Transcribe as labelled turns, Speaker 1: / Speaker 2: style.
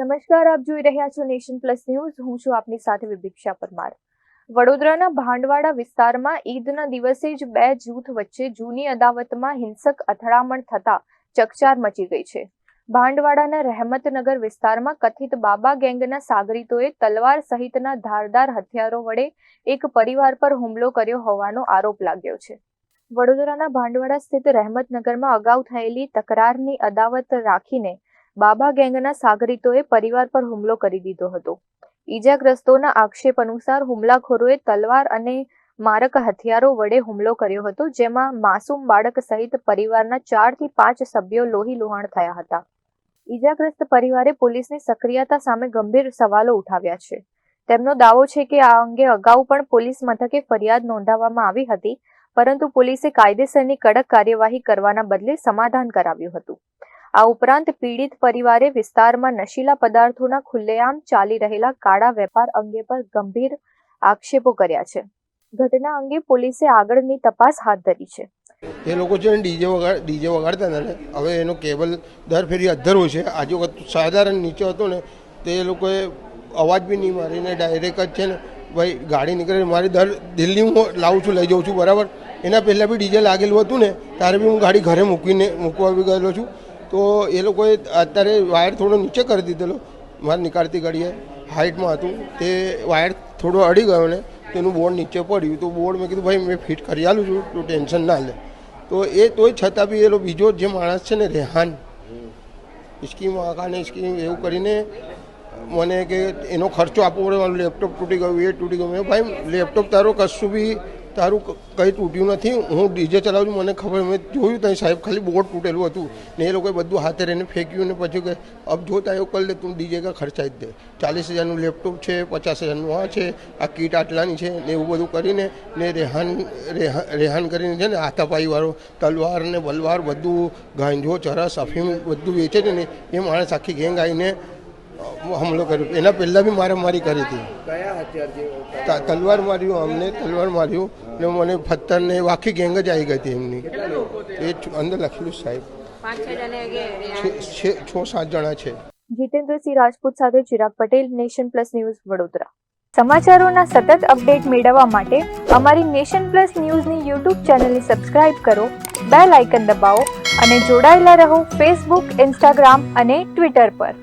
Speaker 1: નમસ્કાર, આપ જોઈ રહ્યા છો નેશન પ્લસ ન્યૂઝ. હું છું આપની સાથે વિભિક્ષા પરમાર. વડોદરાના ભાંડવાડા વિસ્તારમાં ઈદના દિવસે જ બે જૂથ વચ્ચે જૂની અદાવતમાં હિંસક અથડામણ થતા ચકચાર મચી ગઈ છે. ભાંડવાડાના રહેમતનગર વિસ્તારમાં કથિત બાબા ગેંગના સાગરીતોએ તલવાર સહિતના ધારદાર હથિયારો વડે એક પરિવાર પર હુમલો કર્યો હોવાનો આરોપ લાગ્યો છે. વડોદરાના ભાંડવાડા સ્થિત રહેમતનગરમાં અગાઉ થયેલી તકરારની અદાવત રાખીને બાબા ગેંગના સાગરીતોએ પરિવાર પર હુમલો કરી દીધો હતો. ઈજાગ્રસ્તોના આક્ષેપ અનુસાર હુમલાખોરોએ તલવાર અને મારક હથિયારો વડે હુમલો કર્યો હતો, જેમાં માસૂમ બાળક સહિત પરિવારના 4 થી 5 સભ્યો લોહીલુહાણ થયા હતા. ઈજાગ્રસ્ત પરિવારે પોલીસની સક્રિયતા સામે ગંભીર સવાલો ઉઠાવ્યા છે. તેમનો દાવો છે કે આ અંગે અગાઉ પણ પોલીસ મથકે ફરિયાદ નોંધાવવામાં આવી હતી, પરંતુ પોલીસે કાયદેસરની કડક કાર્યવાહી કરવાના બદલે સમાધાન કરાવ્યું હતું. આ ઉપરાંત પીડિત પરિવારે વિસ્તારમાં નશીલા પદાર્થોના ખુલ્લેઆમ ચાલી રહેલા કાળા વેપાર અંગે પર ગંભીર આક્ષેપો કર્યા છે. ઘટના અંગે પોલીસે આગળની તપાસ હાથ ધરી છે.
Speaker 2: એ લોકો છે ને ડીજે વગાડતા હતા ને, હવે એનો કેબલ દર ફેરી અધ્ધર હોય છે. આજે વખત સાધારણ નીચે હતો ને, તો એ લોકોએ અવાજ બી નહીં મારીને ડાયરેક્ટ જ છે ને ભાઈ ગાડી નીકળે મારી દર દિલ્હી હું લાવું છું, લઈ જાઉં છું, બરાબર. એના પહેલાં બી ડીજે લાગેલું હતું ને, ત્યારે બી હું ગાડી ઘરે મૂકવા બી ગયેલો છું. તો એ લોકોએ અત્યારે વાયર થોડો નીચે કરી દીધેલો, મારે નીકળતી ગાડીએ હાઇટમાં હતું, તે વાયર થોડો અડી ગયો ને તેનું બોર્ડ નીચે પડ્યું. તો બોર્ડ મેં કીધું ભાઈ મેં ફિટ કરી આલું છું, તો ટેન્શન ના લે. તો એ તોય છતાં બી એ બીજો જે માણસ છે ને રેહાન સ્કીમ આકાને સ્કીમ એવું કરીને મને કે એનો ખર્ચો આપવો પડે, મારું લેપટોપ તૂટી ગયું, એ તૂટી ગયું. ભાઈ લેપટોપ તારું કશું બી તારું કંઈ તૂટ્યું નથી, હું ડીજે ચલાવું છું, મને ખબર, મેં જોયું ત્યાં સાહેબ ખાલી બોર્ડ તૂટેલું હતું ને એ લોકોએ બધું હાથે રહીને ફેંક્યું ને પછી કે અબ જોતા એવું કરી લે તું ડીજે કા ખર્ચાઈ જ દે. 40,000નું લેપટોપ છે, 50,000નું આ છે, આ કીટ આટલાની છે ને એવું બધું કરીને ને રેહાન કરીને છે ને હાથાપાઈવાળો તલવાર ને બલવાર બધું ગાંજો ચરસ અફીમ બધું વેચે છે ને એ માણસ આખી ગેંગ આવીને હુમલો કર્યો. એના પહેલાં બી મારામારી કરી હતી.
Speaker 3: કયા હથિયાર?
Speaker 2: તલવાર માર્યું, અમને તલવાર માર્યું ને મને પથ્થર ને આખી ગેંગ જ આવી ગઈ હતી એમની. એ અંદર લખેલું સાહેબ 6-7 જણા છે.
Speaker 1: જીતેન્દ્રસિંહ રાજપૂત સાથે Chirag Patel, Nation Plus News, Vadodara. સમાચારોના સતત અપડેટ મેળવવા માટે અમારી નેશન પ્લસ ન્યૂઝની યુટ્યુબ ચેનલને સબસ્ક્રાઇબ કરો, બેલ આઇકન દબાવો અને જોડાયેલા રહો ફેસબુક, ઇન્સ્ટાગ્રામ અને ટ્વિટર પર.